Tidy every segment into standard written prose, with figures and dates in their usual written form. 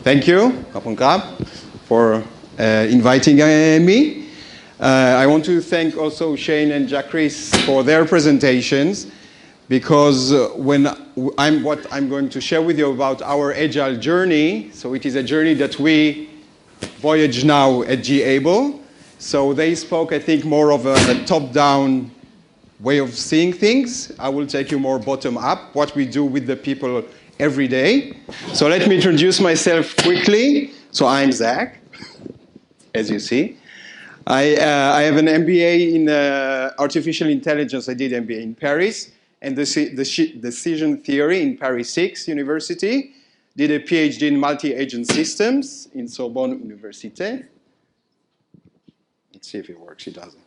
Thank you, Kapunka, for inviting me. I want to thank also Shane and Jacques for their presentations, because what I'm going to share with you about our Agile journey, so it is a journey that we voyage now at Agile. So they spoke, I think, more of a top-down way of seeing things. I will take you more bottom-up, what we do with the people every day. So let me introduce myself quickly. So I'm Zach, as you see. I have an MBA in artificial intelligence. I did MBA in Paris, and decision theory in Paris 6 University. Did a PhD in multi-agent systems in Sorbonne Université. Let's see if it works. It doesn't.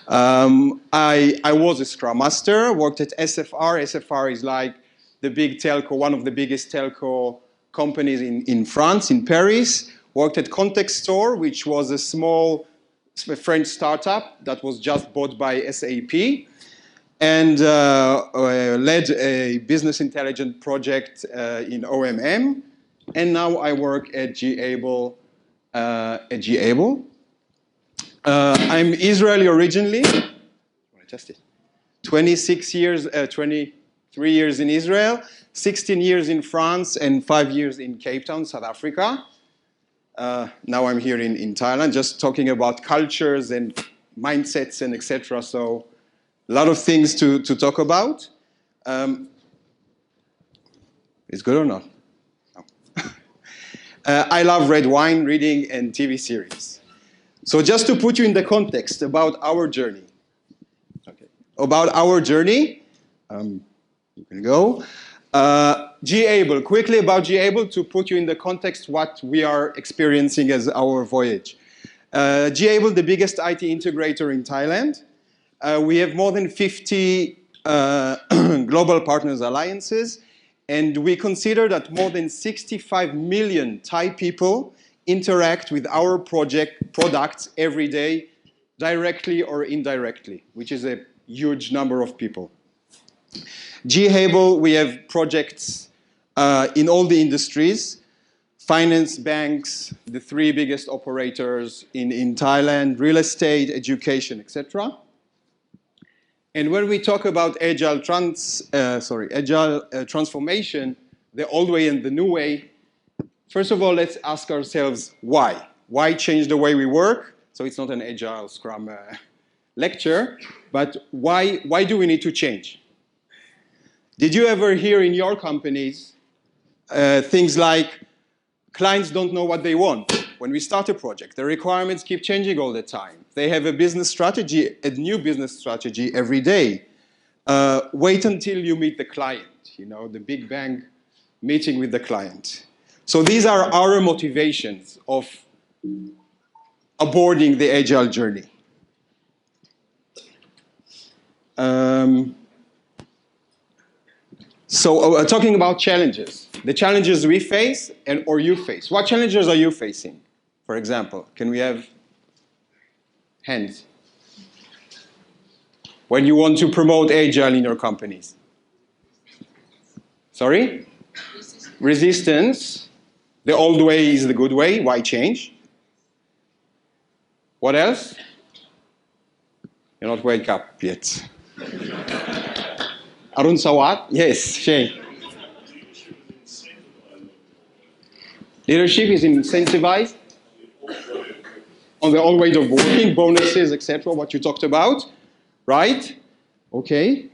I was a Scrum Master, worked at SFR. SFR is like the big telco, one of the biggest telco companies in France, in Paris. Worked at Context Store, which was a small French startup that was just bought by SAP. And led a business intelligence project in OMM. And now I work at Agile. I'm Israeli originally. 23 years in Israel, 16 years in France, and 5 years in Cape Town, South Africa. Now I'm here in Thailand, just talking about cultures and mindsets and etc. So a lot of things to talk about. Is good or not? No. I love red wine, reading, and TV series. So just to put you in the context about our journey. Okay. About our journey, you can go. Agile, quickly about Agile to put you in the context what we are experiencing as our voyage. Agile, the biggest IT integrator in Thailand. We have more than 50 global partners alliances, and we consider that more than 65 million Thai people interact with our products every day, directly or indirectly, which is a huge number of people. Agile, we have projects in all the industries, finance, banks, the 3 biggest operators in Thailand, real estate, education, etc. And when we talk about Agile Transformation, the old way and the new way, first of all, let's ask ourselves why. Why change the way we work? So it's not an Agile Scrum lecture, but why do we need to change? Did you ever hear in your companies things like clients don't know what they want when we start a project? The requirements keep changing all the time. They have a business strategy, a new business strategy every day. Wait until you meet the client, the big bang meeting with the client. So these are our motivations of aboarding the Agile journey. So talking about challenges, the challenges we face or you face. What challenges are you facing, for example? Can we have hands? When you want to promote Agile in your companies? Sorry? Resistance. The old way is the good way. Why change? What else? You're not wake up yet. Arun Sawat? Yes, Shane. Leadership is incentivized on the old way of working, bonuses, etc., what you talked about, right? Okay,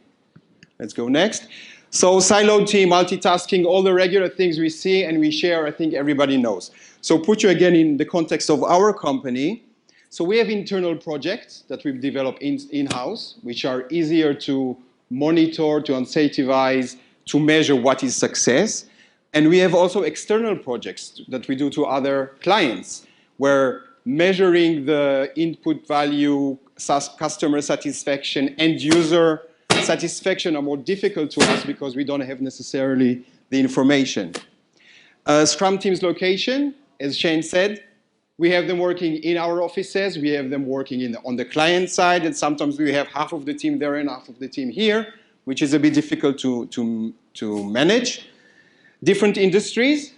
let's go next. So siloed team, multitasking, all the regular things we see and we share, I think everybody knows. So put you again in the context of our company. So we have internal projects that we've developed in-house, which are easier to monitor, to incentivize, to measure what is success. And we have also external projects that we do to other clients, where measuring the input value, customer satisfaction, end user satisfaction are more difficult to us because we don't have necessarily the information. Scrum team's location, as Shane said, we have them working in our offices, we have them working on the client side, and sometimes we have half of the team there and half of the team here, which is a bit difficult to manage. Different industries,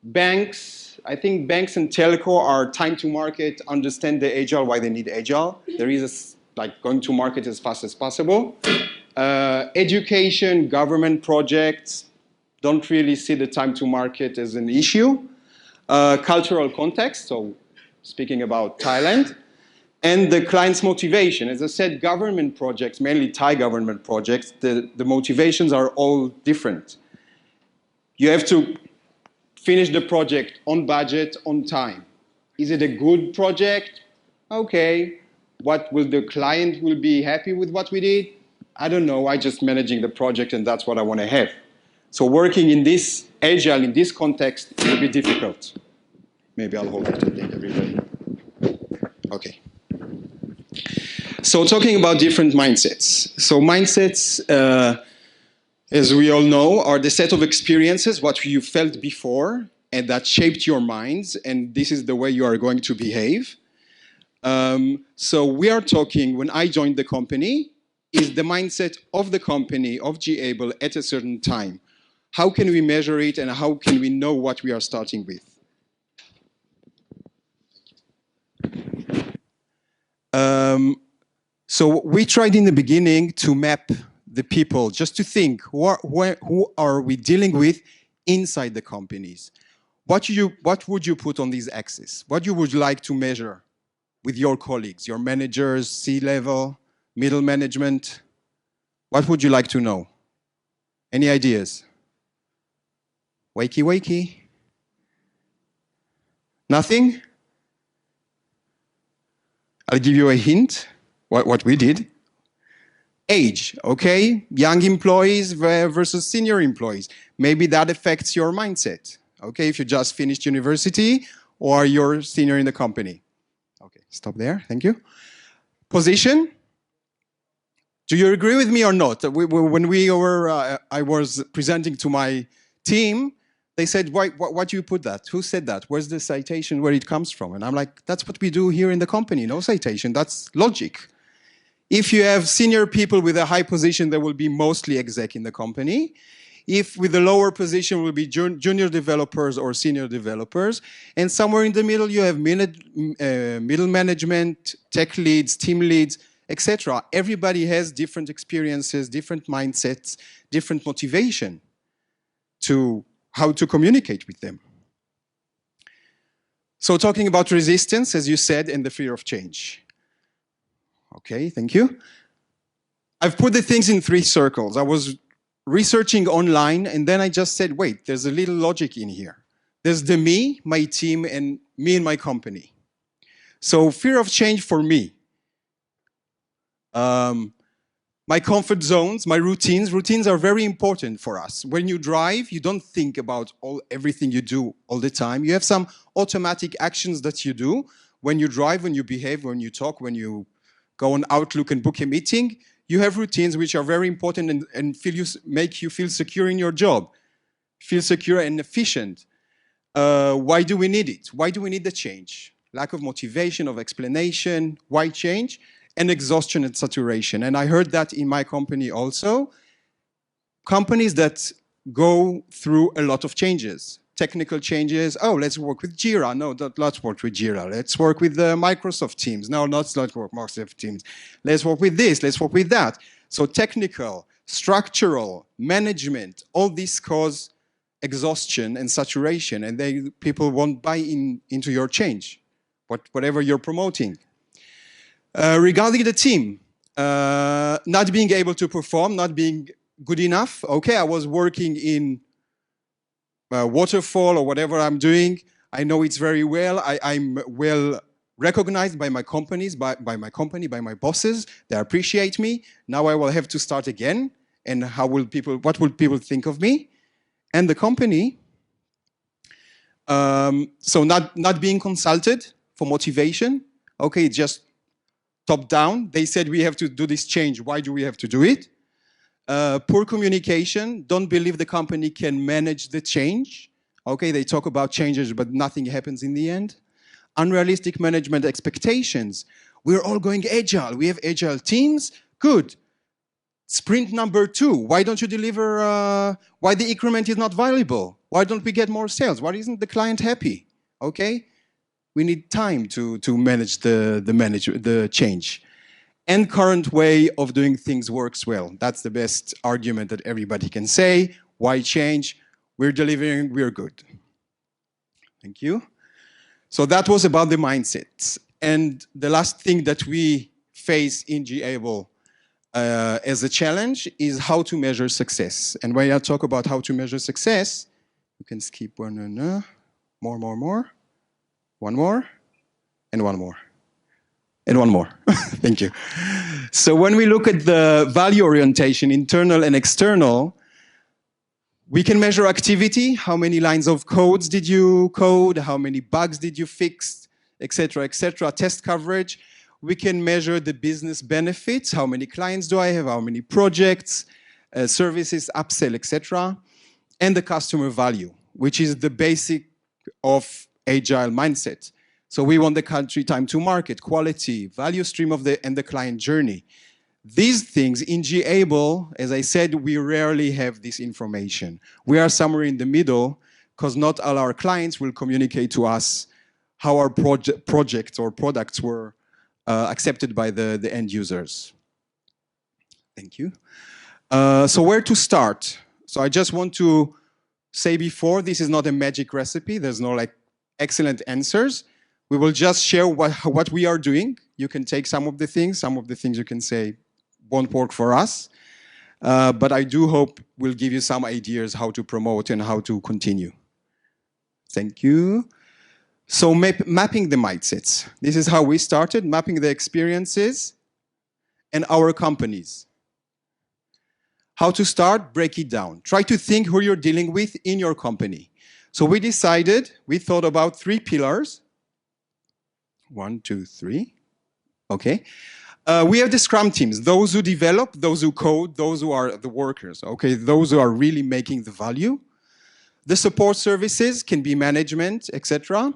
Banks, I think banks and telco are time to market, understand the agile, why they need agile. There is like going to market as fast as possible. Education, government projects, don't really see the time to market as an issue. Cultural context, so speaking about Thailand. And the client's motivation. As I said, government projects, mainly Thai government projects, the motivations are all different. You have to finish the project on budget, on time. Is it a good project? Okay. What will the client will be happy with what we did? I don't know. I'm just managing the project and that's what I want to have. So working in this agile, in this context, will be difficult. Maybe I'll hold it, I think, everybody. Okay. So talking about different mindsets. So mindsets, as we all know, are the set of experiences, what you felt before, and that shaped your minds, and this is the way you are going to behave. So we are talking, when I joined the company, is the mindset of the company, of G-Able, at a certain time. How can we measure it, and how can we know what we are starting with? So we tried in the beginning to map the people, just to think, who are we dealing with inside the companies? What would you put on these axes? What you would like to measure with your colleagues, your managers, C-level, middle management? What would you like to know? Any ideas? Wakey, wakey. Nothing? I'll give you a hint, what we did. Age, okay? Young employees versus senior employees. Maybe that affects your mindset, okay? If you just finished university or you're senior in the company. Okay, stop there, thank you. Position. Do you agree with me or not? When I was presenting to my team, they said, why do you put that? Who said that? Where's the citation, where it comes from? And I'm like, that's what we do here in the company, no citation, that's logic. If you have senior people with a high position, there will be mostly exec in the company. If with a lower position will be junior developers or senior developers. And somewhere in the middle, you have middle management, tech leads, team leads, etc. Everybody has different experiences, different mindsets, different motivation to how to communicate with them. So talking about resistance, as you said, and the fear of change. Okay, thank you. I've put the things in 3 circles. I was researching online, and then I just said, wait, there's a little logic in here. There's the me, my team, and me and my company. So fear of change for me. My comfort zones, my routines. Routines are very important for us. When you drive, you don't think about everything you do all the time. You have some automatic actions that you do when you drive, when you behave, when you talk, when you go on Outlook and book a meeting. You have routines which are very important and make you feel secure in your job, feel secure and efficient. Why do we need it? Why do we need the change? Lack of motivation, of explanation. Why change? And exhaustion and saturation. And I heard that in my company also. Companies that go through a lot of changes, technical changes. Oh, let's work with Jira. No, let's work with Jira. Let's work with Microsoft Teams. No, let's not work with Microsoft Teams. Let's work with this. Let's work with that. So technical, structural, management, all this cause exhaustion and saturation, and people won't buy into your change, whatever you're promoting. Regarding the team, not being able to perform, not being good enough. Okay, I was working in waterfall or whatever I'm doing. I know it's very well. I'm well recognized by my companies, by my company, by my bosses. They appreciate me. Now I will have to start again. And what will people think of me? And the company. So not being consulted for motivation. Okay, just top down. They said we have to do this change. Why do we have to do it? Poor communication. Don't believe the company can manage the change. Okay, they talk about changes, but nothing happens in the end. Unrealistic management expectations. We're all going agile. We have agile teams. Good. Sprint number 2. Why don't you deliver? Why the increment is not valuable? Why don't we get more sales? Why isn't the client happy? Okay? We need time to manage the change. And current way of doing things works well. That's the best argument that everybody can say. Why change? We're delivering, we're good. Thank you. So that was about the mindsets. And the last thing that we face in G-Able as a challenge is how to measure success. And when I talk about how to measure success, you can skip one, more, one more, and one more. And one more. Thank you. So when we look at the value orientation, internal and external, we can measure activity. How many lines of codes did you code? How many bugs did you fix? Etc., etc. Test coverage. We can measure the business benefits. How many clients do I have? How many projects, services, upsell, etc. And the customer value, which is the basic of agile mindset. So we want the country time to market, quality, value stream of and the client journey. These things in G-Able, as I said, we rarely have this information. We are somewhere in the middle because not all our clients will communicate to us how our projects or products were accepted by the end users. Thank you. So where to start? So I just want to say before, this is not a magic recipe. There's no like excellent answers. We will just share what we are doing. You can take some of the things you can say won't work for us. But I do hope we'll give you some ideas how to promote and how to continue. Thank you. So mapping the mindsets. This is how we started, mapping the experiences and our companies. How to start? Break it down. Try to think who you're dealing with in your company. So we thought about 3 pillars. 1, 2, 3. Okay. We have the Scrum teams, those who develop, those who code, those who are the workers, okay, those who are really making the value. The support services can be management, etc.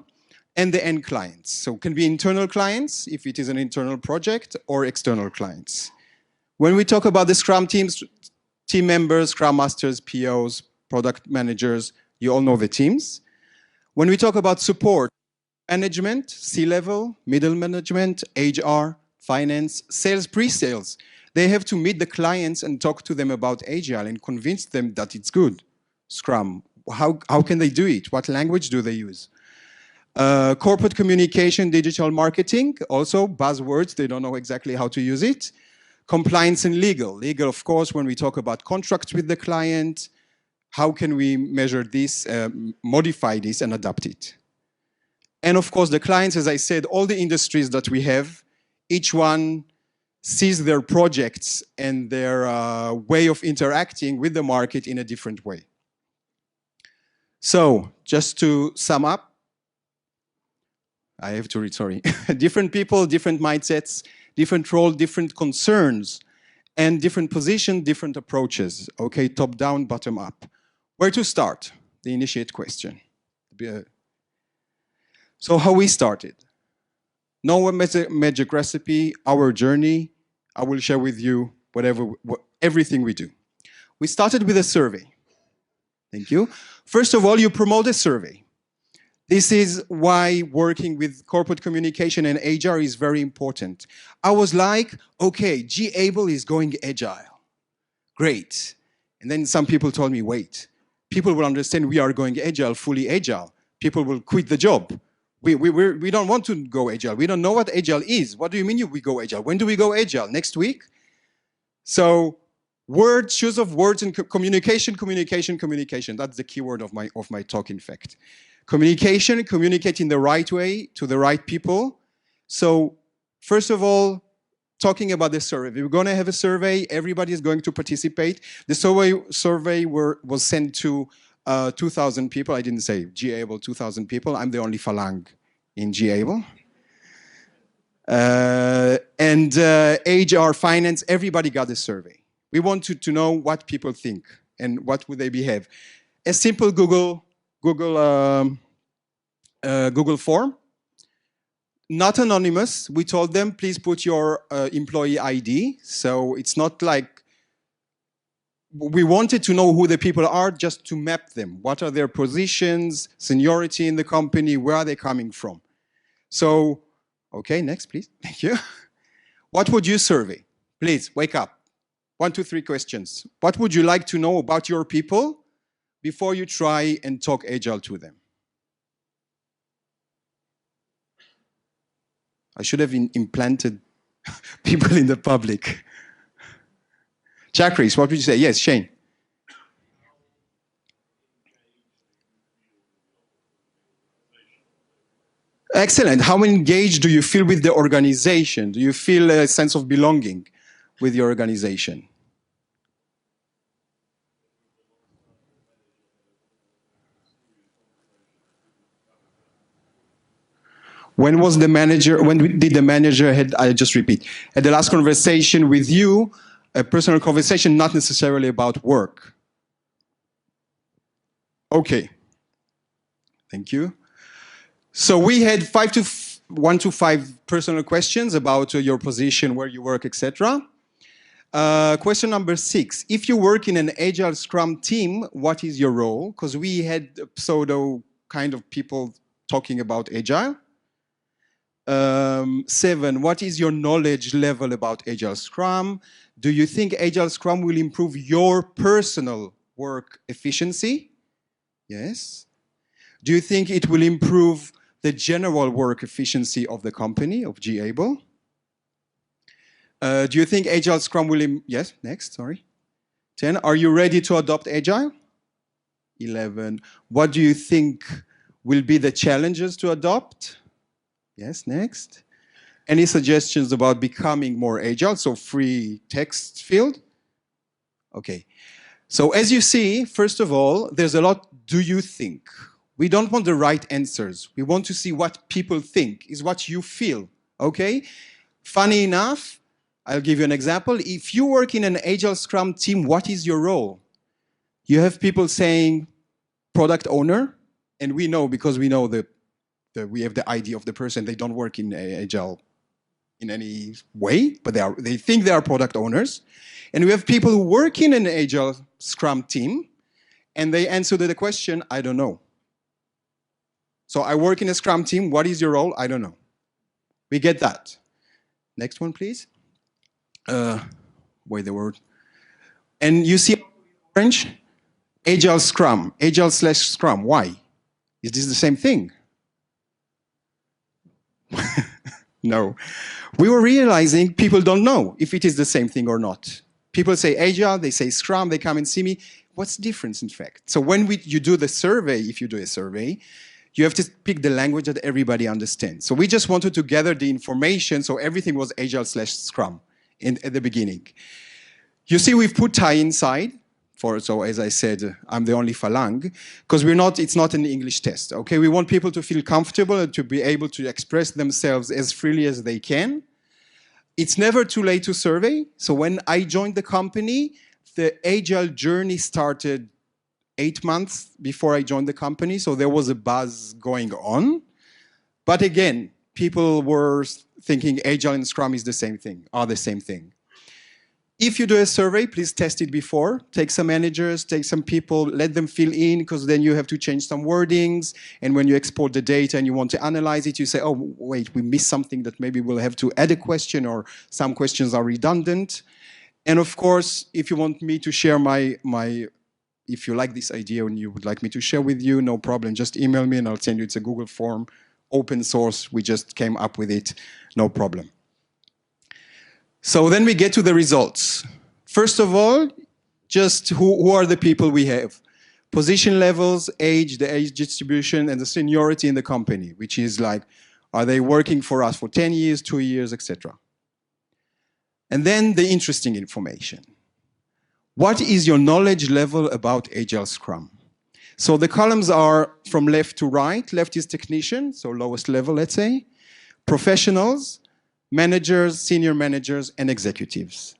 And the end clients. So it can be internal clients, if it is an internal project, or external clients. When we talk about the Scrum teams, team members, Scrum masters, POs, product managers, you all know the teams. When we talk about support, management, C-level, middle management, HR, finance, sales, pre-sales. They have to meet the clients and talk to them about Agile and convince them that it's good. Scrum, how can they do it? What language do they use? Corporate communication, digital marketing, also buzzwords, they don't know exactly how to use it. Compliance and legal. Legal, of course, when we talk about contracts with the client, how can we measure this, modify this and adapt it? And of course, the clients, as I said, all the industries that we have, each one sees their projects and their way of interacting with the market in a different way. So, just to sum up, I have to read, sorry. Different people, different mindsets, different role, different concerns, and different position, different approaches. Okay, top down, bottom up. Where to start? The initiate question. So how we started. No magic recipe, our journey. I will share with you everything we do. We started with a survey. Thank you. First of all, you promote a survey. This is why working with corporate communication and HR is very important. I was like, okay, G-Able is going agile. Great. And then some people told me, wait, people will understand we are going agile, fully agile. People will quit the job. We don't want to go agile. We don't know what agile is. What do you mean we go agile? When do we go agile? Next week? So words, choose of words and communication. That's the key word of my talk, in fact. Communication, communicate in the right way to the right people. So first of all, talking about the survey. We're going to have a survey. Everybody is going to participate. The survey was sent to 2,000 people. I didn't say G-Able, 2,000 people. I'm the only Falang in G-Able. And HR, finance, everybody got a survey. We wanted to know what people think and what would they behave. A simple Google form, not anonymous. We told them, please put your employee ID. So it's not like we wanted to know who the people are just to map them. What are their positions, seniority in the company, where are they coming from? So, okay, next, please. Thank you. What would you survey? Please, wake up. 1, 2, 3 questions. What would you like to know about your people before you try and talk Agile to them? I should have implanted people in the public. Chakris, what would you say? Yes, Shane. Excellent. How engaged do you feel with the organization? Do you feel a sense of belonging with your organization? When was the manager, when did the manager had, I just repeat, had the last conversation with you, a personal conversation, not necessarily about work? Okay. Thank you. So we had 1 to 5 personal questions about your position, where you work, etc. Question number 6. If you work in an Agile Scrum team, what is your role? Because we had pseudo kind of people talking about Agile. 7. What is your knowledge level about Agile Scrum? Do you think Agile Scrum will improve your personal work efficiency? Yes. Do you think it will improve the general work efficiency of the company, of G-Able? Do you think Agile Scrum will... Yes, next, sorry. 10. Are you ready to adopt Agile? 11. What do you think will be the challenges to adopt? Yes, next. Any suggestions about becoming more Agile? So free text field. Okay. So as you see, first of all, there's a lot, do you think? We don't want the right answers. We want to see what people think, is what you feel, okay? Funny enough, I'll give you an example. If you work in an Agile Scrum team, what is your role? You have people saying product owner, and we know, because we know we have the ID of the person, they don't work in Agile in any way, but they think they are product owners. And we have people who work in an Agile Scrum team, and they answer the question, I don't know. So I work in a Scrum team, what is your role? I don't know. We get that. Next one, please. Wait, the word. And you see orange? Agile Scrum, Agile/Scrum. Why? Is this the same thing? No. We were realizing people don't know if it is the same thing or not. People say Agile, they say Scrum, they come and see me. What's the difference, in fact? So when you do the survey, if you do a survey, you have to pick the language that everybody understands. So we just wanted to gather the information, so everything was Agile/Scrum at the beginning. You see, we've put Thai inside. So as I said, I'm the only Falang, because it's not an English test, okay? We want people to feel comfortable and to be able to express themselves as freely as they can. It's never too late to survey. So when I joined the company, the Agile Journey started 8 months before I joined the company, so there was a buzz going on. But again, people were thinking Agile and Scrum is the same thing, are the same thing. If you do a survey, please test it before. Take some managers, take some people, let them fill in, because then you have to change some wordings. And when you export the data and you want to analyze it, you say, oh, wait, we missed something that maybe we'll have to add a question, or some questions are redundant. And of course, if you want me to share if you like this idea and you would like me to share with you, no problem. Just email me and I'll send you. It's a Google form, open source. We just came up with it, no problem. So then we get to the results. First of all, just who are the people we have? Position levels, age, the age distribution, and the seniority in the company, which is like, are they working for us for 10 years, 2 years, etc. And then the interesting information. What is your knowledge level about Agile Scrum? So the columns are from left to right. Left is technician, so lowest level, let's say. Professionals, managers, senior managers, and executives.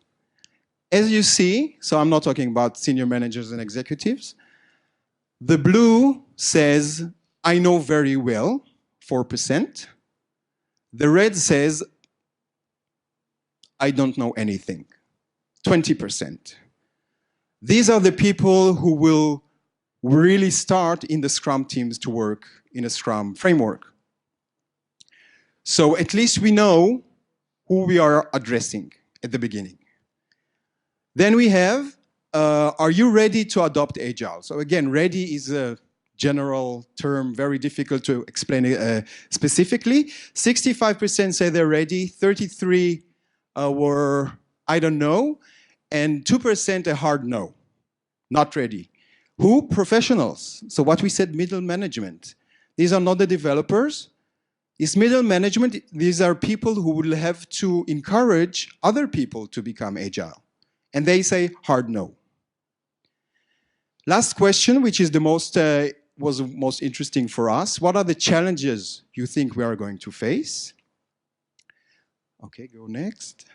As you see, so I'm not talking about senior managers and executives, the blue says, I know very well, 4%. The red says, I don't know anything, 20%. These are the people who will really start in the Scrum teams to work in a Scrum framework. So at least we know who we are addressing at the beginning. Then we have, are you ready to adopt Agile? So again, ready is a general term, very difficult to explain specifically. 65% say they're ready, 33 were, I don't know, and 2% a hard no, not ready. Who? Professionals. So what we said, middle management. These are not the developers. It's middle management. These are people who will have to encourage other people to become agile. And they say hard no. Last question, which is the was most interesting for us. What are the challenges you think we are going to face? Okay, go next.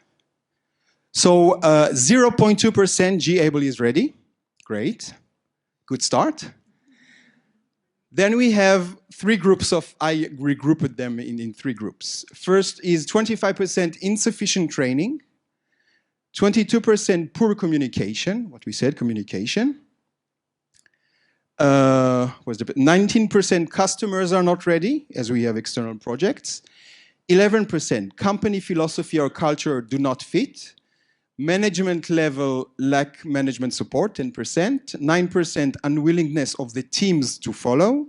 So 0.2% G-able is ready. Great. Good start. Then we have three groups of, I regrouped them in three groups. First is 25% insufficient training, 22% poor communication, what we said, communication. 19% customers are not ready, as we have external projects. 11% company philosophy or culture do not fit. Management level lack management support, 10%. 9% unwillingness of the teams to follow.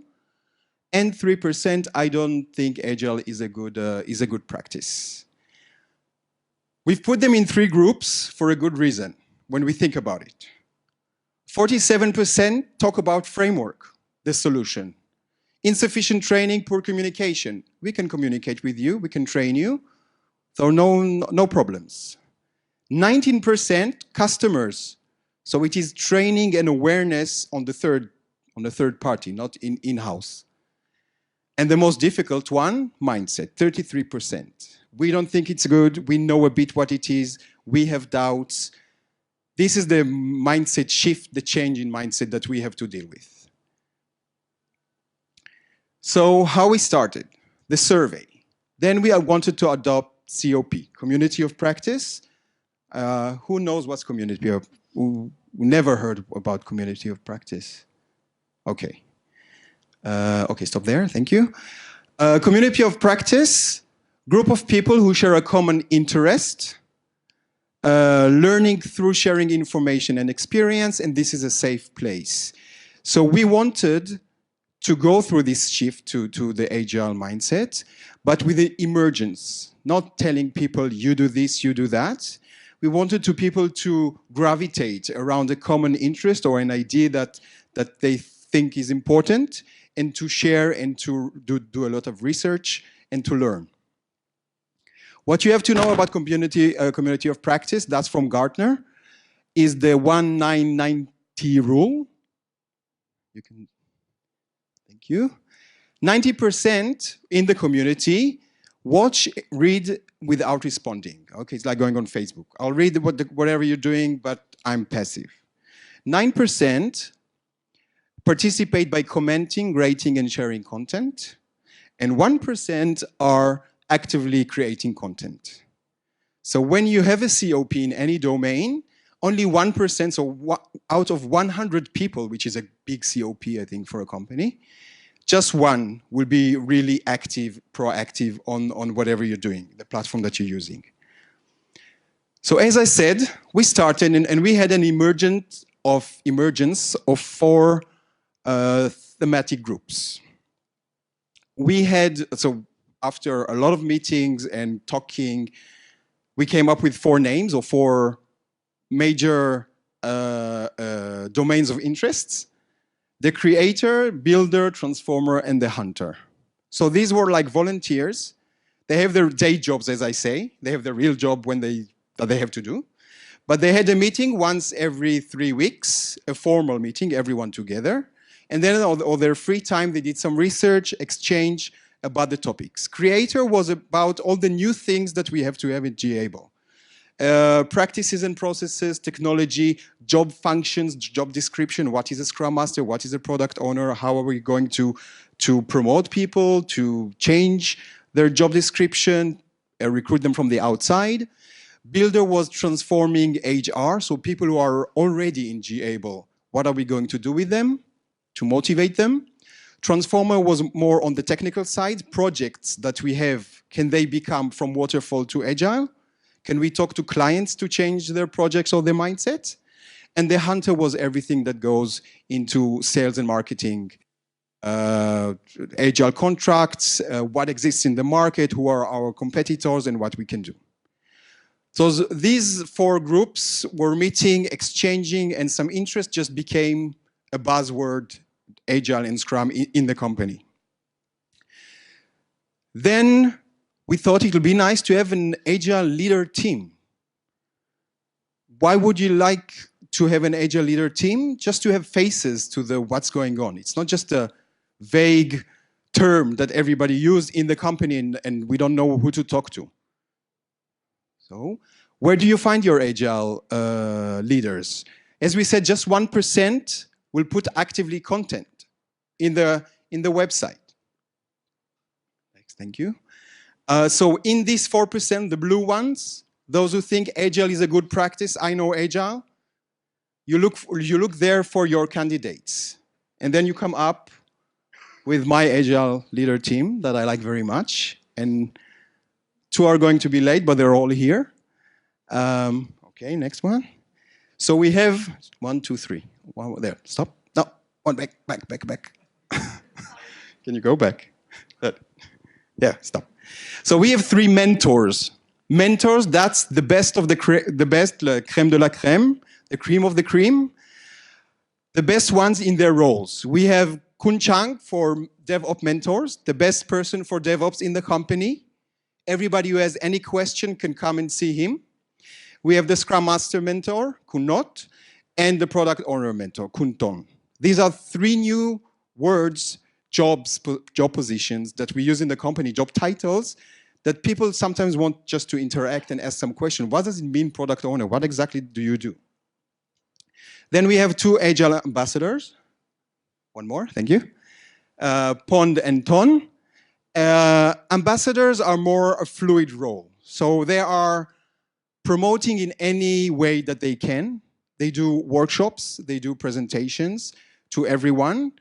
And 3% I don't think Agile is a good practice. We've put them in three groups for a good reason, when we think about it. 47% talk about framework, the solution. Insufficient training, poor communication. We can communicate with you, we can train you, so no problems. 19% customers, so it is training and awareness on the third party, not in-house. And the most difficult one, mindset, 33%. We don't think it's good, we know a bit what it is, we have doubts. This is the mindset shift, the change in mindset that we have to deal with. So how we started? The survey. Then we wanted to adopt COP, Community of Practice. Who knows what's community of, who never heard about Community of Practice? Okay. Okay, stop there, thank you. Community of Practice, group of people who share a common interest, learning through sharing information and experience, and this is a safe place. So we wanted to go through this shift to the Agile mindset, but with the emergence, not telling people you do this, you do that. We wanted people to gravitate around a common interest or an idea that they think is important, and to share and to do a lot of research and to learn. What you have to know about community of practice, that's from Gartner, is the 1990 rule. You can, thank you. 90% in the community watch, read without responding. Okay, it's like going on Facebook. I'll read whatever you're doing, but I'm passive. 9% participate by commenting, rating, and sharing content. And 1% are actively creating content. So when you have a COP in any domain, only 1%, so out of 100 people, which is a big COP, I think, for a company, just one will be really active, proactive on whatever you're doing, the platform that you're using. So as I said, we started and we had an emergence of 4 thematic groups. We had, so after a lot of meetings and talking, we came up with 4 names or 4 major domains of interests: the creator, builder, transformer, and the hunter. So these were like volunteers. They have their day jobs, as I say. They have their real job that they have to do. But they had a meeting once every 3 weeks, a formal meeting, everyone together. And then on their free time, they did some research, exchange about the topics. Creator was about all the new things that we have to have in G-able. Practices and processes, technology, job functions, job description, what is a Scrum Master, what is a product owner, how are we going to promote people, to change their job description, recruit them from the outside. Builder was transforming HR, so people who are already in G-Able, what are we going to do with them to motivate them? Transformer was more on the technical side. Projects that we have, can they become from waterfall to agile? Can we talk to clients to change their projects or their mindset? And the hunter was everything that goes into sales and marketing, agile contracts, what exists in the market, who are our competitors, and what we can do. So these four groups were meeting, exchanging, and some interest just became a buzzword, Agile and Scrum, in the company. Then we thought it would be nice to have an Agile leader team. Why would you like to have an Agile leader team? Just to have faces to the what's going on. It's not just a vague term that everybody used in the company and we don't know who to talk to. So, where do you find your Agile leaders? As we said, just 1% will put actively content in the website. Thank you. So in these 4%, the blue ones, those who think Agile is a good practice, I know Agile, you look there for your candidates. And then you come up with my Agile leader team that I like very much. And 2 are going to be late, but they're all here. Okay, next one. So we have 1, 2, 3. One there. Stop. No, one back. Can you go back? Yeah, stop. So we have 3 mentors. Mentors, that's the best of the best, la crème de la crème, the cream of the cream. The best ones in their roles. We have Kun Chang for DevOps mentors, the best person for DevOps in the company. Everybody who has any question can come and see him. We have the Scrum Master mentor, Kun Not, and the Product Owner mentor, Kun Ton. These are 3 new words, job positions that we use in the company, job titles, that people sometimes want just to interact and ask some question. What does it mean, product owner? What exactly do you do? Then we have 2 Agile ambassadors. One more, thank you. Pond and Ton. Ambassadors are more a fluid role. So they are promoting in any way that they can. They do workshops, they do presentations to everyone.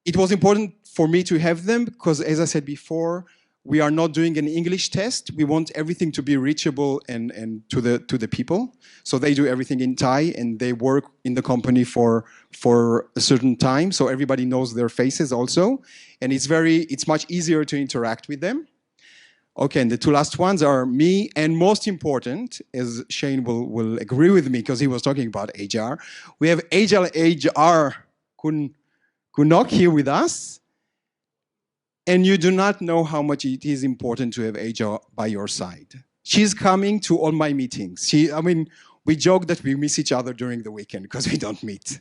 It was important for me to have them because, as I said before, we are not doing an English test. We want everything to be reachable and to the people. So they do everything in Thai and they work in the company for a certain time. So everybody knows their faces also. And it's much easier to interact with them. Okay, and the 2 last ones are me, and most important, as Shane will agree with me because he was talking about HR, we have Agile HR Kunok here with us. And you do not know how much it is important to have HR by your side. She's coming to all my meetings. We joke that we miss each other during the weekend because we don't meet.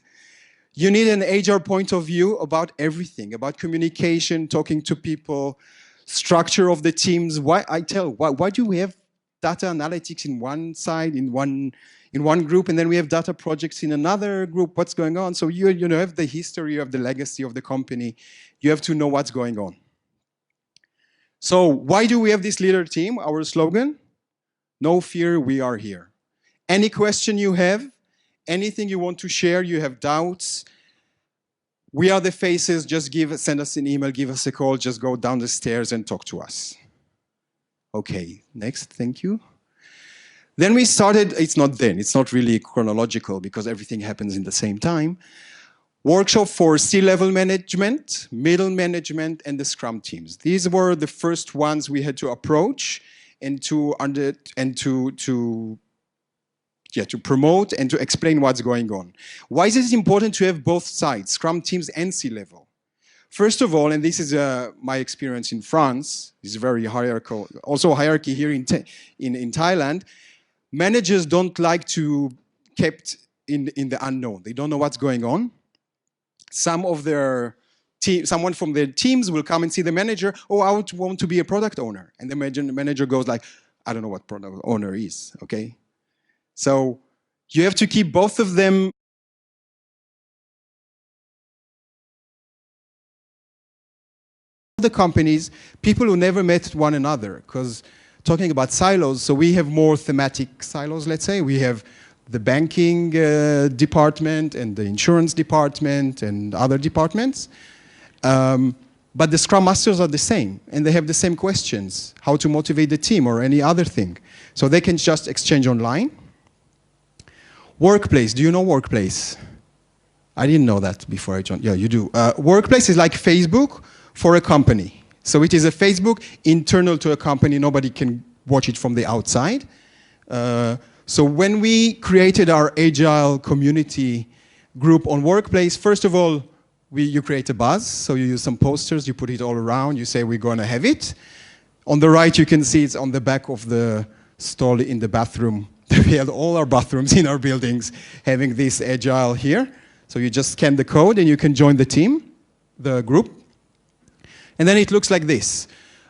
You need an HR point of view about everything, about communication, talking to people, structure of the teams. Why do we have data analytics in one side, in one group, and then we have data projects in another group? What's going on? So you have the history, you have the legacy of the company. You have to know what's going on. So why do we have this leader team? Our slogan, no fear, we are here. Any question you have, anything you want to share, you have doubts, we are the faces. Just send us an email, give us a call, just go down the stairs and talk to us. Okay, next, thank you. Then we started, it's not really chronological because everything happens in the same time. Workshop for C-level management, middle management, and the Scrum teams. These were the first ones we had to approach and to promote and to explain what's going on. Why is it important to have both sides, Scrum teams and C-level? First of all, and this is my experience in France, it's very hierarchical, also hierarchy here in Thailand, managers don't like to kept in the unknown. They don't know what's going on. Someone from their teams will come and see the manager, oh, I want to be a product owner. And the manager goes like, I don't know what product owner is, okay? So you have to keep both of them the companies, people who never met one another, because talking about silos, so we have more thematic silos, let's say. We have the banking department and the insurance department and other departments. But the Scrum Masters are the same, and they have the same questions, how to motivate the team or any other thing. So they can just exchange online. Workplace, do you know Workplace? I didn't know that before I joined. Yeah, you do. Workplace is like Facebook for a company. So it is a Facebook internal to a company. Nobody can watch it from the outside. So when we created our Agile community group on Workplace, first of all, you create a buzz. So you use some posters, you put it all around, you say we're going to have it. On the right, you can see it's on the back of the stall in the bathroom. We have all our bathrooms in our buildings having this Agile here. So you just scan the code and you can join the team, the group. And then it looks like this.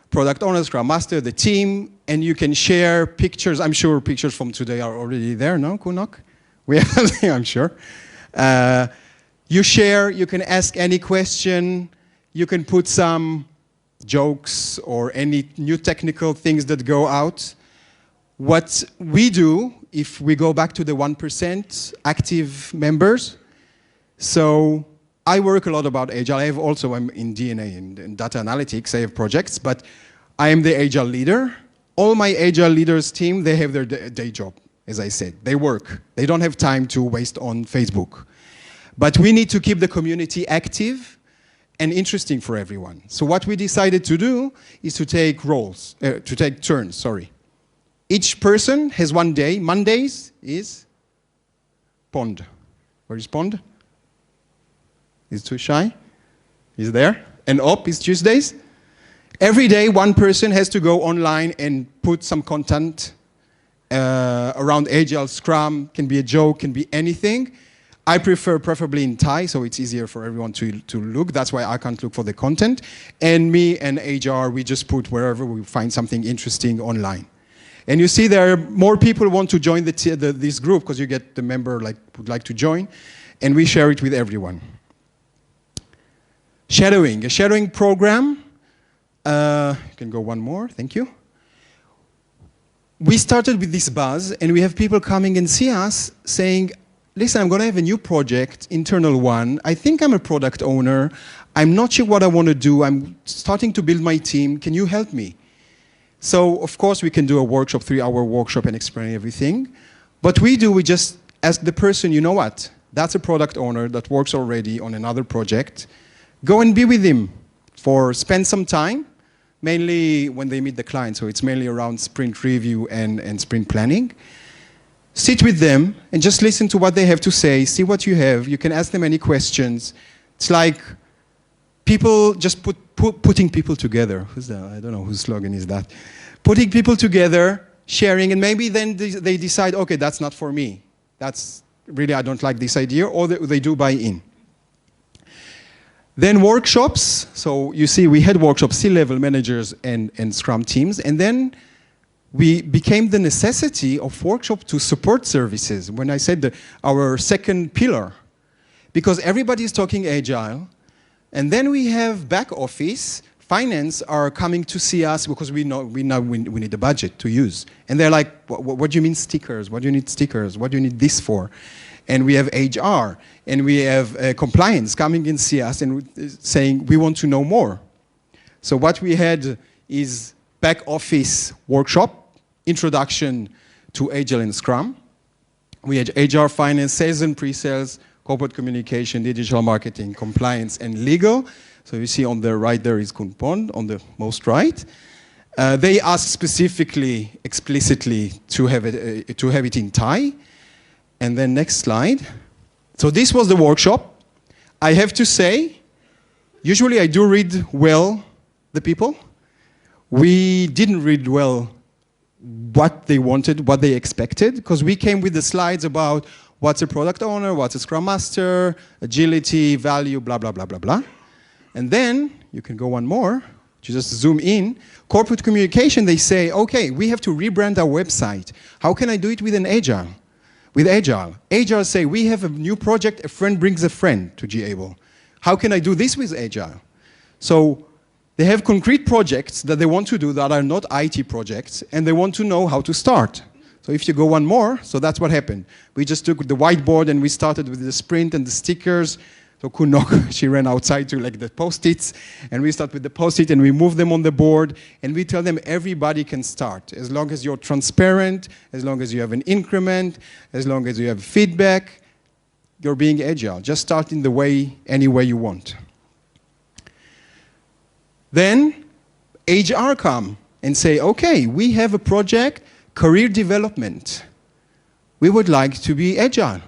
Product owner, Scrum Master, the team, and you can share pictures. I'm sure pictures from today are already there, no, Kunok? We have, I'm sure. You share, you can ask any question, you can put some jokes or any new technical things that go out. What we do, if we go back to the 1% active members, so I work a lot about Agile. I have also, I'm in DNA and data analytics, I have projects, but I am the Agile leader. All my Agile leaders team, they have their day job, as I said. They work. They don't have time to waste on Facebook. But we need to keep the community active and interesting for everyone. So what we decided to do is to take turns, sorry. Each person has one day. Mondays is Pond. Where is Pond? He's too shy. He's there. And Op is Tuesdays. Every day, one person has to go online and put some content around Agile, Scrum. Can be a joke, can be anything. I prefer preferably in Thai, so it's easier for everyone to look. That's why I can't look for the content. And me and HR, we just put wherever we find something interesting online. And you see there are more people who want to join this group because you get the member would like to join. And we share it with everyone. Shadowing, a shadowing program. You can go one more, thank you. We started with this buzz, and we have people coming and see us saying, listen, I'm going to have a new project, internal one. I think I'm a product owner. I'm not sure what I want to do. I'm starting to build my team. Can you help me? So, of course, we can do a workshop, 3-hour workshop and explain everything. But we just ask the person, you know what? That's a product owner that works already on another project. Go and be with him spend some time, mainly when they meet the client. So it's mainly around sprint review and sprint planning. Sit with them and just listen to what they have to say, see what you have. You can ask them any questions. It's like people just putting people together. I don't know whose slogan is that. Putting people together, sharing, and maybe then they decide, okay, that's not for me. That's really, I don't like this idea, or they do buy in. Then workshops. So you see, we had workshops, C-level managers and Scrum teams, and then we became the necessity of workshop to support services. When I said our second pillar, because everybody is talking Agile, and then we have back office, finance are coming to see us because we know we need a budget to use. And they're like, what do you mean stickers? What do you need stickers? What do you need this for? And we have HR, and we have compliance coming and see us and saying, we want to know more. So what we had is back office workshop, introduction to Agile and Scrum. We had HR, finance, sales and pre-sales, corporate communication, digital marketing, compliance, and legal. So you see on the right there is Kun Pond, on the most right. They asked specifically, explicitly, to have it in Thai. And then next slide. So this was the workshop. I have to say, usually I do read well the people. We didn't read well what they wanted, what they expected, because we came with the slides about what's a product owner, what's a Scrum Master, agility, value, blah, blah, blah, blah, blah. And then, you can go one more, you just zoom in. Corporate communication, they say, okay, we have to rebrand our website. How can I do it with an Agile? With Agile. Agile say, we have a new project, a friend brings a friend to G-Able. How can I do this with Agile? So They have concrete projects that they want to do that are not IT projects, and they want to know how to start. So if you go one more, so that's what happened. We just took the whiteboard and we started with the sprint and the stickers. So Kunok, she ran outside to like the Post-its, and we start with the Post-it and we move them on the board, and we tell them everybody can start, as long as you're transparent, as long as you have an increment, as long as you have feedback, you're being agile. Just start in the way, any way you want. Then HR come and say, okay, we have a project, career development. We would like to be agile.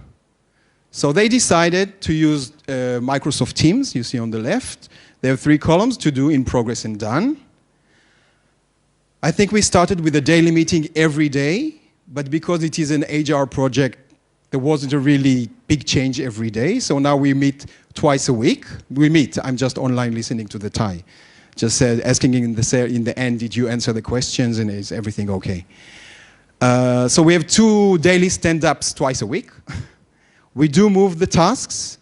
So they decided to use Microsoft Teams, you see on the left. They have 3 columns to do in progress and done. I think we started with a daily meeting every day, but because it is an HR project, there wasn't a really big change every day. So now we meet twice a week. We meet, I'm just online listening to the Thai. Just asking in the end, did you answer the questions and is everything okay? So we have 2 daily stand-ups twice a week. We do move the tasks.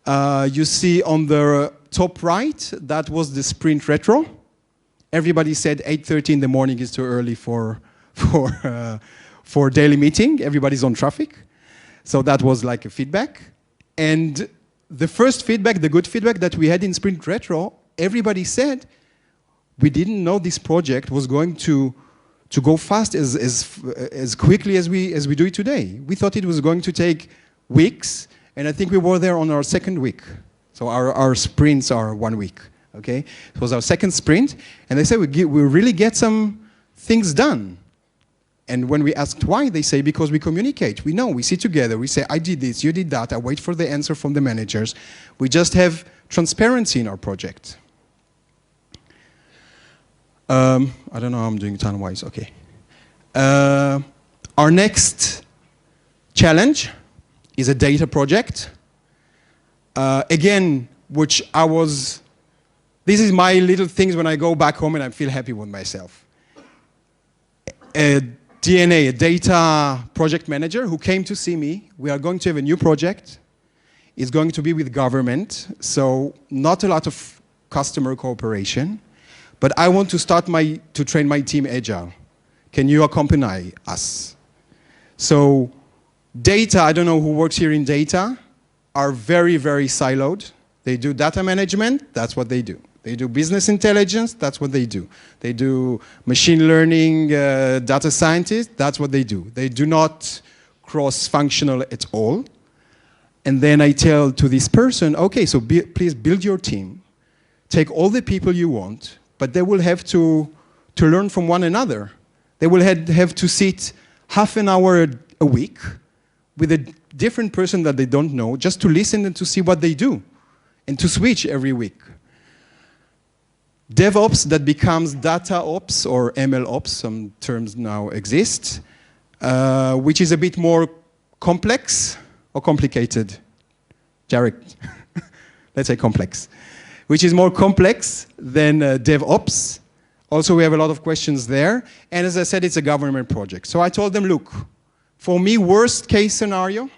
You see on the top right, that was the sprint retro. Everybody said 8:30 in the morning is too early for daily meeting. Everybody's on traffic. So that was like a feedback. And the first feedback, the good feedback that we had in sprint retro, everybody said, we didn't know this project was going to go fast as quickly as we do it today. We thought it was going to take weeks, and I think we were there on our 2nd week. So our sprints are 1 week, okay? It was our 2nd sprint, and they said we really get some things done. And when we asked why, they say because we communicate. We know, we sit together, we say, I did this, you did that, I wait for the answer from the managers. We just have transparency in our project. I don't know how I'm doing time-wise, okay. Our next challenge is a data project. Again, this is my little things when I go back home and I feel happy with myself. A DNA, a data project manager who came to see me. We are going to have a new project. It's going to be with government, so not a lot of customer cooperation. But I want to to train my team agile. Can you accompany us? So data, I don't know who works here in data, are very, very siloed. They do data management, that's what they do. They do business intelligence, that's what they do. They do machine learning, data scientists, that's what they do. They do not cross-functional at all. And then I tell to this person, okay, so please build your team. Take all the people you want, but they will have to learn from one another. They will have to sit half an hour a week with a different person that they don't know, just to listen and to see what they do, and to switch every week. DevOps that becomes data ops or ML ops, some terms now exist, which is a bit more complex or complicated. Jarek, let's say complex. Which is more complex than DevOps. Also, we have a lot of questions there. And as I said, it's a government project. So I told them, look, for me, worst case scenario,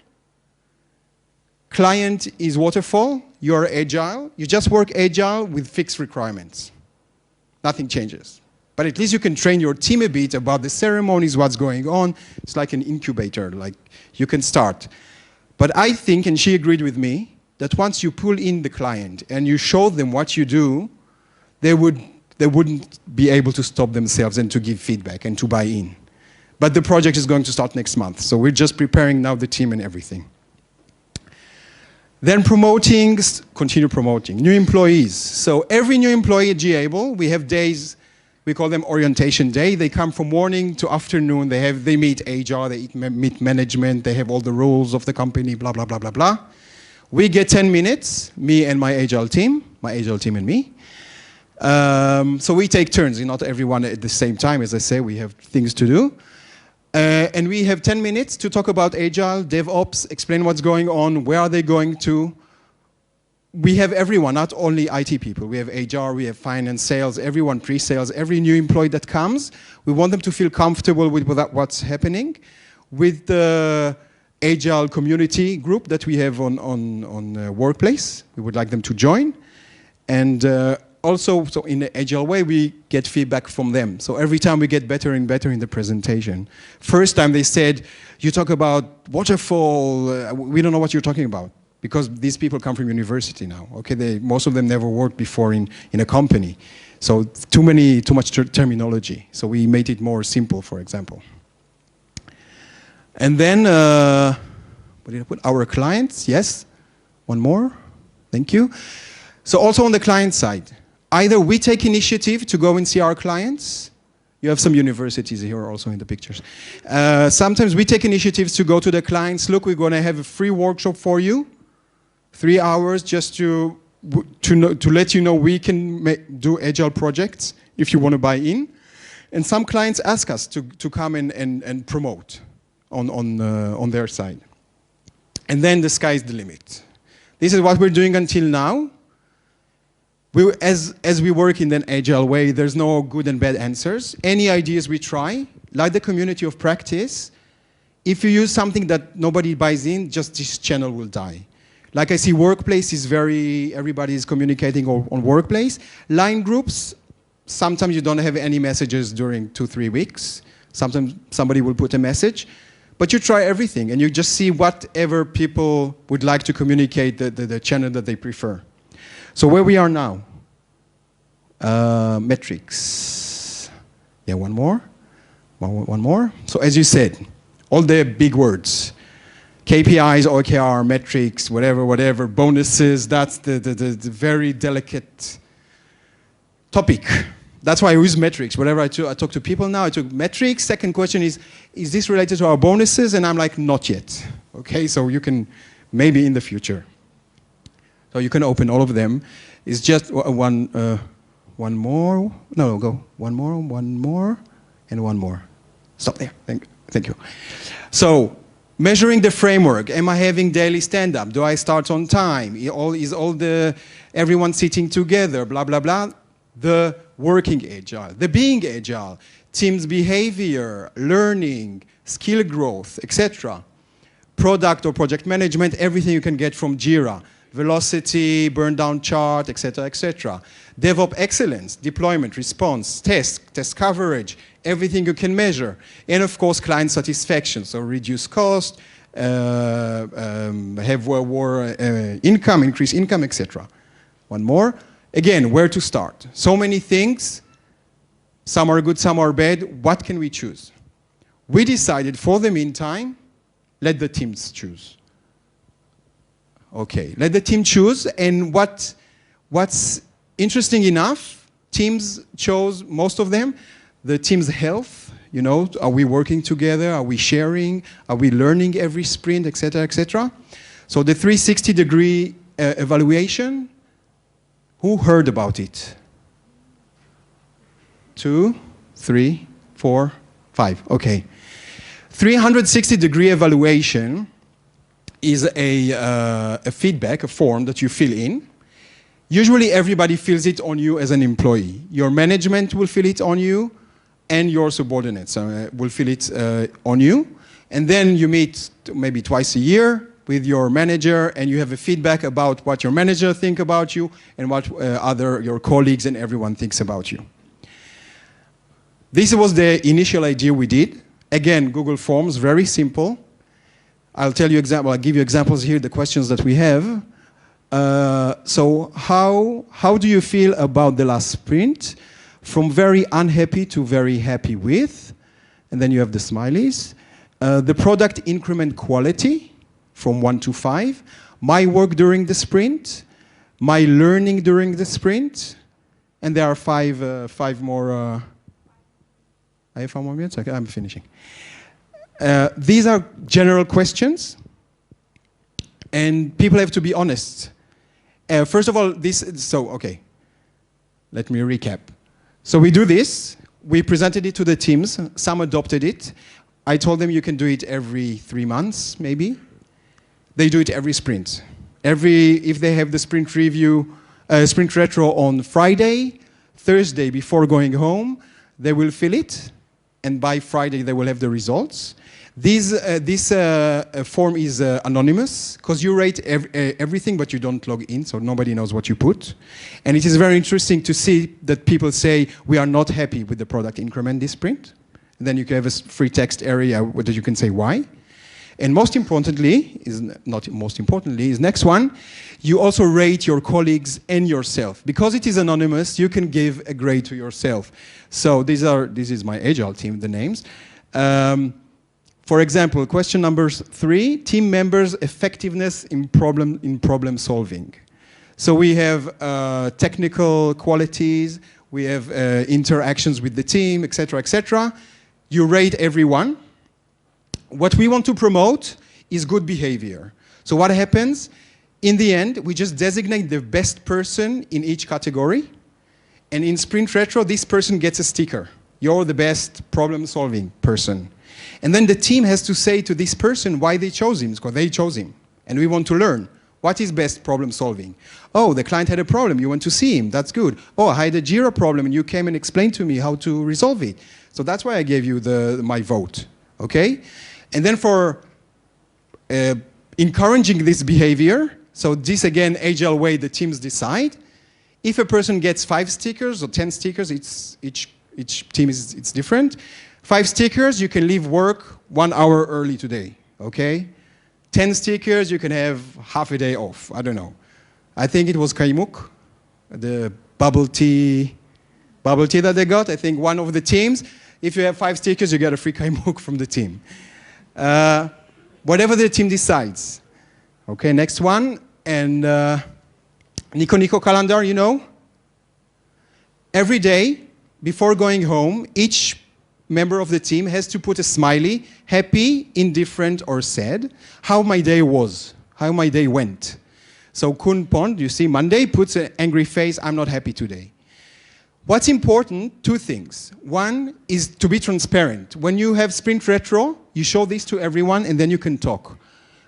client is waterfall, you're agile, you just work agile with fixed requirements. Nothing changes. But at least you can train your team a bit about the ceremonies, what's going on. It's like an incubator, like you can start. But I think, and she agreed with me, that once you pull in the client and you show them what you do, they wouldn't be able to stop themselves and to give feedback and to buy in. But the project is going to start next month, so we're just preparing now the team and everything. Then continue promoting. New employees. So every new employee at G-Able, we have days, we call them orientation day. They come from morning to afternoon. They meet HR, they meet management, they have all the rules of the company, blah, blah, blah, blah, blah. We get 10 minutes, me and my Agile team and me. So we take turns, not everyone at the same time. As I say, we have things to do. And we have 10 minutes to talk about Agile, DevOps, explain what's going on, where are they going to. We have everyone, not only IT people. We have HR, we have finance, sales, everyone, pre-sales, every new employee that comes. We want them to feel comfortable with what's happening. With the Agile community group that we have on Workplace, we would like them to join. And also, so in the Agile way, we get feedback from them. So every time we get better and better in the presentation. First time they said, you talk about waterfall, we don't know what you're talking about. Because these people come from university now, okay? Most of them never worked before in a company. So too much terminology. So we made it more simple, for example. And then, what did I put? Our clients, yes. One more, thank you. So also on the client side, either we take initiative to go and see our clients. You have some universities here also in the pictures. Sometimes we take initiatives to go to the clients. Look, we're gonna have a free workshop for you. 3 hours just to let you know we can do Agile projects if you want to buy in. And some clients ask us to come and promote on their side. And then the sky is the limit. This is what we're doing until now. As we work in an Agile way, there's no good and bad answers. Any ideas we try, like the community of practice, if you use something that nobody buys in, just this channel will die. Like I see workplace is everybody is communicating on workplace. Line groups, sometimes you don't have any messages during 2-3 weeks. Sometimes somebody will put a message. But you try everything and you just see whatever people would like to communicate, the channel that they prefer. So where we are now, metrics. Yeah, one more. So as you said, all the big words. KPIs, OKR, metrics, whatever, bonuses, that's the very delicate topic. That's why I use metrics. Whenever I talk to people now, I took metrics. Second question is this related to our bonuses? And I'm like, not yet. Okay, so you can, maybe in the future. So you can open all of them. It's just one more. No, go. One more, and one more. Stop there. Thank you. So, measuring the framework. Am I having daily stand-up? Do I start on time? Is everyone sitting together? Blah, blah, blah. The working Agile, the being Agile, team's behavior, learning, skill growth, etc. Product or project management, everything you can get from Jira. Velocity, burn down chart, etc., etc. DevOps excellence, deployment, response, test coverage, everything you can measure. And of course, client satisfaction, so reduce cost, have more income, increase income, etc. One more. Again, where to start? So many things, some are good, some are bad. What can we choose? We decided for the meantime, let the teams choose. Okay, let the team choose, and what's interesting enough, teams chose, most of them, the team's health, you know, are we working together, are we sharing, are we learning every sprint, etc., etc. So the 360-degree evaluation, who heard about it? 2, 3, 4, 5, okay. 360-degree evaluation is a feedback, a form that you fill in. Usually everybody fills it on you as an employee. Your management will fill it on you, and your subordinates will fill it on you. And then you meet maybe twice a year with your manager, and you have a feedback about what your manager thinks about you and what your colleagues and everyone thinks about you. This was the initial idea we did. Again, Google Forms, very simple. I'll give you examples here, the questions that we have. So how do you feel about the last sprint? From very unhappy to very happy with. And then you have the smileys. The product increment quality from 1 to 5. My work during the sprint. My learning during the sprint. And there are five more. I have 5 more minutes? Okay, I'm finishing. These are general questions, and people have to be honest. First of all, okay, let me recap. So we do this, we presented it to the teams, some adopted it. I told them you can do it every 3 months, maybe. They do it every sprint. If they have the sprint review, sprint retro on Friday, Thursday before going home, they will fill it, and by Friday they will have the results. This form is anonymous because you rate everything, but you don't log in, so nobody knows what you put. And it is very interesting to see that people say, we are not happy with the product increment this sprint. And then you can have a free text area where you can say why. And most importantly, is next one, you also rate your colleagues and yourself. Because it is anonymous, you can give a grade to yourself. So this is my Agile team, the names. For example, question number 3, team members' effectiveness in problem solving. So we have technical qualities, we have interactions with the team, etc., etc. You rate everyone. What we want to promote is good behavior. So what happens? In the end, we just designate the best person in each category. And in Sprint Retro, this person gets a sticker. You're the best problem-solving person. And then the team has to say to this person why they chose him, because they chose him. And we want to learn. What is best problem-solving? Oh, the client had a problem. You went to see him. That's good. Oh, I had a Jira problem, and you came and explained to me how to resolve it. So that's why I gave you my vote. Okay? And then for encouraging this behavior, so this again, Agile way, the teams decide. If a person gets 5 stickers or 10 stickers, each team it's different. 5 stickers, you can leave work 1 hour early today, okay? 10 stickers, you can have half a day off, I don't know. I think it was Kaimuk, the bubble tea that they got. I think one of the teams, if you have 5 stickers, you get a free Kaimuk from the team. Whatever the team decides. Okay, next one. And Nico calendar, you know? Every day, before going home, each member of the team has to put a smiley, happy, indifferent, or sad, how my day was, how my day went. So Kun Pond, you see, Monday puts an angry face, I'm not happy today. What's important, 2 things. One is to be transparent. When you have Sprint Retro, you show this to everyone and then you can talk.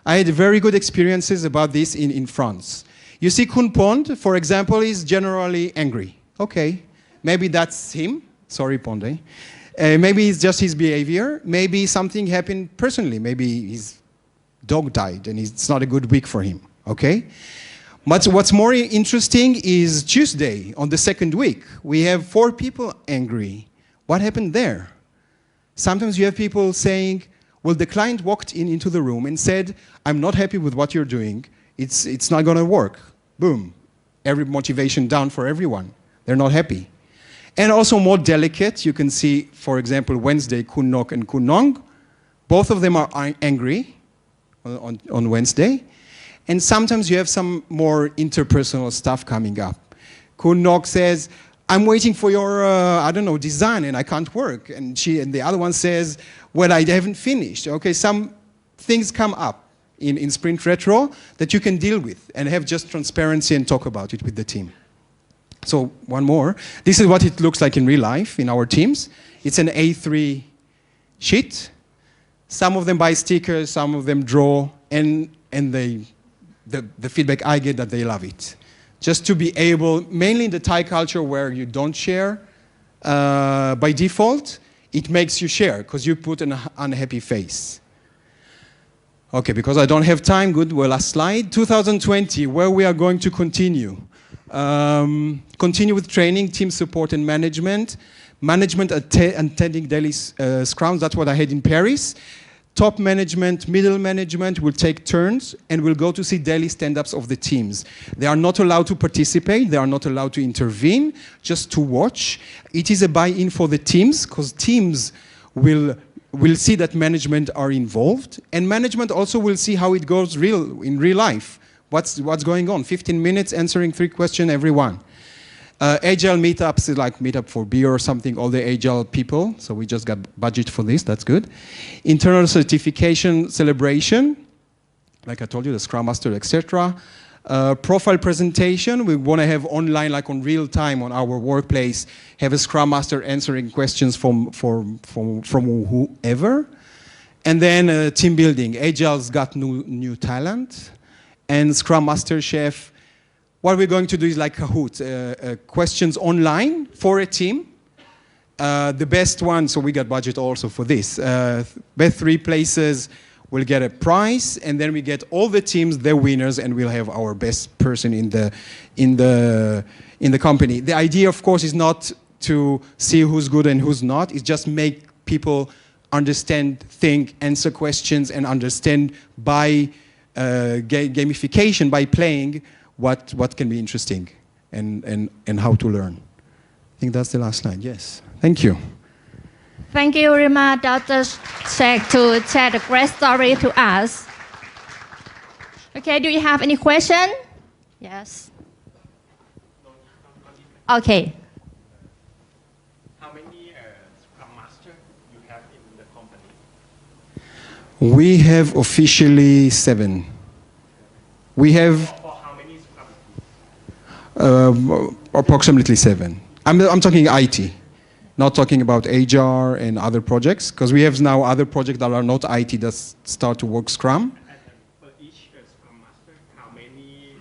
I had very good experiences about this in France. You see, Kun Pond, for example, is generally angry. Okay, maybe that's him. Sorry, Ponde. Maybe it's just his behavior. Maybe something happened personally. Maybe his dog died and it's not a good week for him. Okay? But what's more interesting is Tuesday, on the 2nd week. We have 4 people angry. What happened there? Sometimes you have people saying, well, the client walked into the room and said, I'm not happy with what you're doing. It's not going to work. Boom. Every motivation down for everyone. They're not happy. And also more delicate, you can see, for example, Wednesday, Kun Nok and Kun Nong. Both of them are angry on Wednesday. And sometimes you have some more interpersonal stuff coming up. Kun Nok says, I'm waiting for your, I don't know, design and I can't work. And the other one says, well, I haven't finished. Okay, some things come up in Sprint Retro that you can deal with and have just transparency and talk about it with the team. So one more. This is what it looks like in real life in our teams. It's an A3 sheet. Some of them buy stickers, some of them draw, and the feedback I get that they love it. Just to be able, mainly in the Thai culture where you don't share by default, it makes you share because you put an unhappy face. Okay, because I don't have time, good, well, last slide. 2020, where we are going to continue. Continue with training, team support and management. Management attending daily scrums, that's what I had in Paris. Top management, middle management will take turns and will go to see daily stand-ups of the teams. They are not allowed to participate, they are not allowed to intervene, just to watch. It is a buy-in for the teams, because teams will see that management are involved, and management also will see how it goes in real life. What's going on? 15 minutes answering 3 questions every one. Agile meetups is like meetup for beer or something, all the Agile people. So we just got budget for this, that's good. Internal certification celebration, like I told you, the Scrum Master, etc. Profile presentation, we want to have online, like on real time on our workplace, have a Scrum Master answering questions from whoever. And then team building, Agile's got new talent. And Scrum Master Chef, what we're going to do is like Kahoot, questions online for a team. the best one, so we got budget also for this. Best 3 places will get a prize, and then we get all the teams, their winners, and we'll have our best person in the company. The idea, of course, is not to see who's good and who's not. It's just make people understand, think, answer questions, and understand by gamification, by playing, what can be interesting and how to learn. I think that's the last slide. Yes. Thank you. Thank you very much, Dr. Sheikh, to share the great story to us. Okay, do you have any question? Yes. Okay. How many Scrum Master you have in the company? We have officially 7. We have For how many Scrum? approximately 7. I'm talking IT. Not talking about HR and other projects, because we have now other projects that are not IT that start to work Scrum. And for each Scrum Master, how many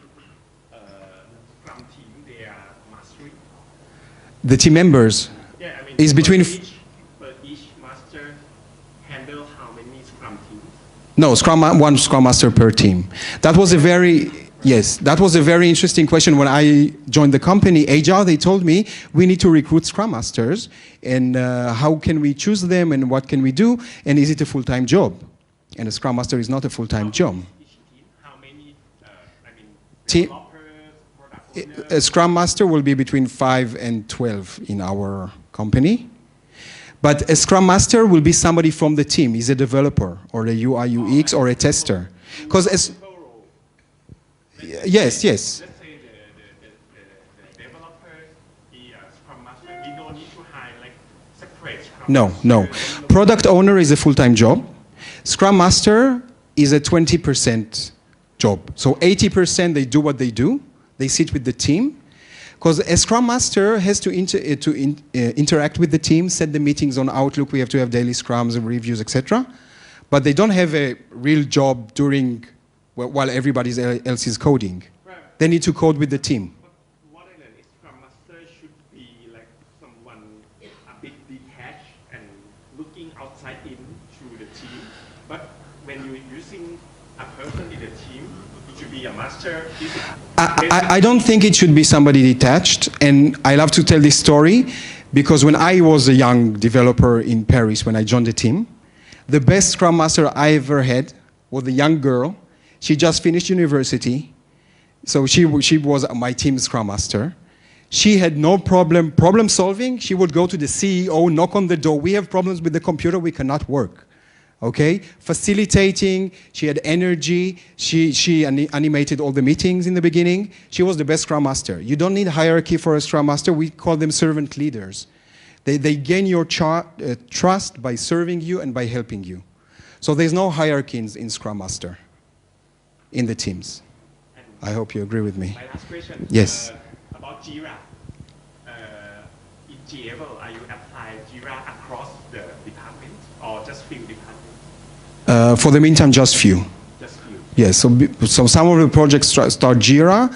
Scrum team they are mastering? The team members Yeah, I mean, is between... for each master handle how many Scrum teams? No, one Scrum Master per team. That was a very... Yes, that was a very interesting question. When I joined the company, Agile, they told me, we need to recruit Scrum Masters, and how can we choose them, and what can we do, and is it a full-time job? And a Scrum Master is not a full-time job. Each team, how many, Team, developers, product a Scrum Master will be between 5 and 12 in our company. But a Scrum Master will be somebody from the team. He's a developer, or a UI, UX, or a tester. Because as... Yes, yes. Let's say the developer, the Scrum Master, we don't need to hire like separate Scrum No, no. Product owner is a full-time job. Scrum Master is a 20% job. So 80% they do what they do. They sit with the team. Because a Scrum Master has to interact with the team, set the meetings on Outlook. We have to have daily Scrums and reviews, etc. But they don't have a real job during... while everybody else is coding. Right. They need to code with the team. But what I learned is Scrum Master should be like someone a bit detached and looking outside in to the team. But when you're using a person in the team, it should be a master. I don't think it should be somebody detached, and I love to tell this story because when I was a young developer in Paris, when I joined the team, the best Scrum Master I ever had was a young girl. She just finished university, so she was my team Scrum Master. She had no problem solving. She would go to the CEO, knock on the door. We have problems with the computer, we cannot work. Okay? Facilitating, she had energy. She animated all the meetings in the beginning. She was the best Scrum Master. You don't need hierarchy for a Scrum Master. We call them servant leaders. They gain your trust by serving you and by helping you. So there's no hierarchy in Scrum Master. In the teams. I hope you agree with me. My last question. Yes. About Jira. In GL, are you applying Jira across the department or just few departments? For the meantime, just few. Just few. Yes. So some of the projects start Jira.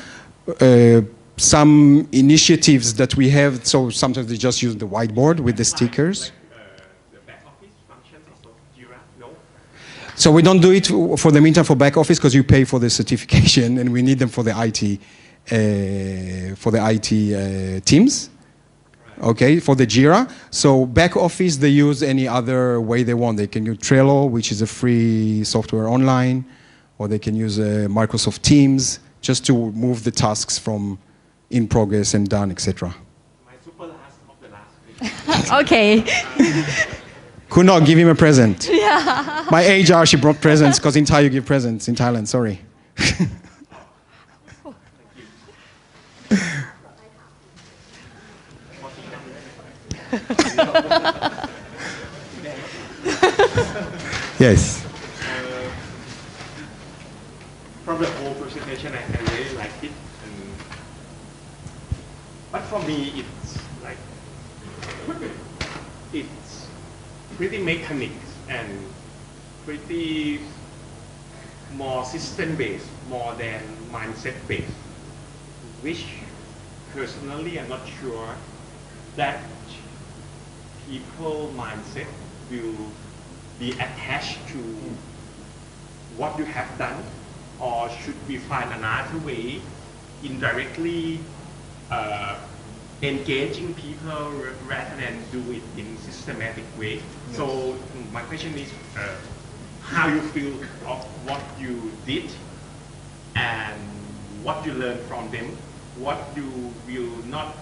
Some initiatives that we have. So sometimes they just use the whiteboard with the stickers. So we don't do it for the meantime for back office because you pay for the certification and we need them for the IT teams. Okay, for the Jira. So back office they use any other way they want. They can use Trello, which is a free software online, or they can use Microsoft Teams just to move the tasks from in progress and done, etc. My super last of the last. Okay. Kuno, give him a present. Yeah. My HR, she brought presents because in Thai you give presents. In Thailand, sorry. Yes. From the whole presentation, I really liked it. But for me, it's like it's pretty mechanics and pretty more system-based, more than mindset-based, which personally I'm not sure that people mindset will be attached to what you have done, or should we find another way, indirectly engaging people rather than do it in systematic way? Yes. So my question is, how you feel of what you did and what you learned from them, what you will not,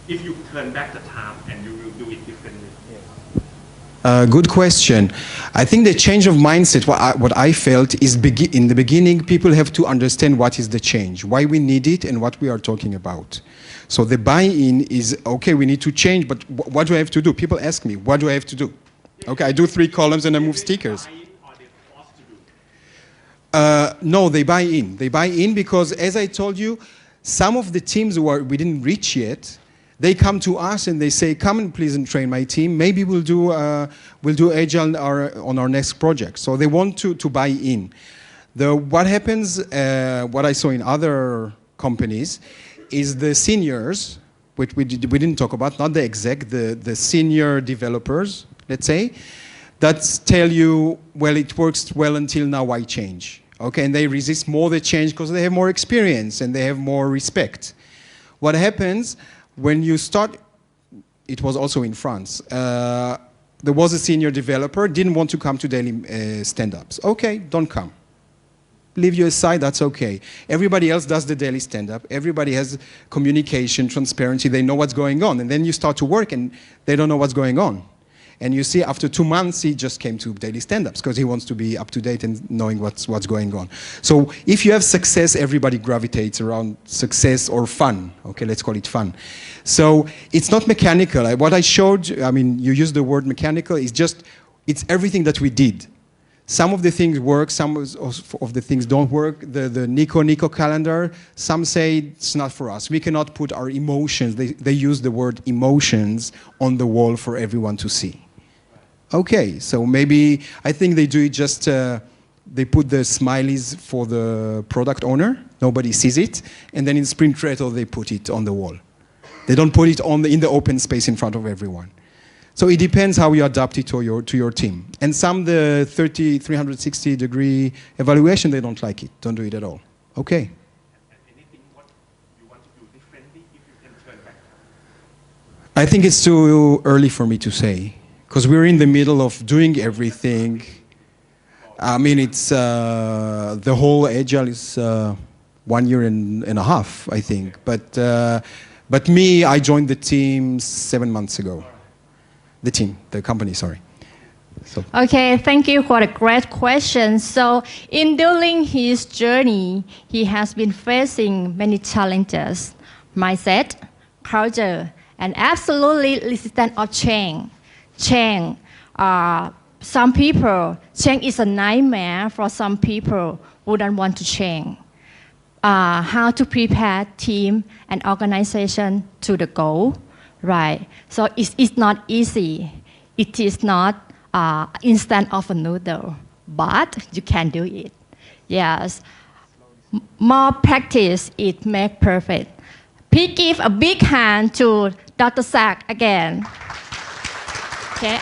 if you turn back the time and you will do it differently. Yes. Good question. I think the change of mindset, what I felt is in the beginning, people have to understand what is the change, why we need it, and what we are talking about. So the buy-in is, okay, we need to change, but what do I have to do? People ask me, what do I have to do? Okay, I do 3 columns and I move stickers. No, they buy in. They buy in because, as I told you, some of the teams we didn't reach yet, they come to us and they say, come and please and train my team. Maybe we'll do Agile on our next project. So they want to buy in. What happens, what I saw in other companies, is the seniors, which we didn't talk about, not the exec, the senior developers, let's say, that tell you, well, it works well until now, why change? Okay, and they resist more the change because they have more experience and they have more respect. What happens when you start, it was also in France, there was a senior developer, didn't want to come to daily stand-ups. Okay, don't come. Leave you aside, that's okay. Everybody else does the daily stand-up. Everybody has communication, transparency, they know what's going on. And then you start to work and they don't know what's going on. And you see, after 2 months, he just came to daily stand-ups because he wants to be up to date and knowing what's going on. So if you have success, everybody gravitates around success or fun. Okay, let's call it fun. So it's not mechanical. What I showed, I mean, you used the word mechanical, it's everything that we did. Some of the things work, some of the things don't work. The Nico calendar, some say it's not for us. We cannot put our emotions, they use the word emotions, on the wall for everyone to see. Okay, so maybe, I think they do it just, they put the smileys for the product owner, nobody sees it, and then in Sprint Retro they put it on the wall. They don't put it in the open space in front of everyone. So it depends how you adapt it to your team. And some, the 360-degree evaluation, they don't like it, don't do it at all. Okay. And anything what you want to do differently if you can turn back? I think it's too early for me to say, because we're in the middle of doing everything. I mean, it's the whole Agile is 1 year and a half, I think. But me, I joined the team 7 months ago. The company, sorry. So. Okay, thank you for the great question. So, during his journey, he has been facing many challenges: mindset, culture, and absolutely resistance of change. Some people, change is a nightmare for some people who don't want to change. How to prepare team and organization to the goal. Right, so it's not easy. It is not instant of a noodle, but you can do it. Yes, more practice, it makes perfect. Please give a big hand to Dr. Zach again. Okay,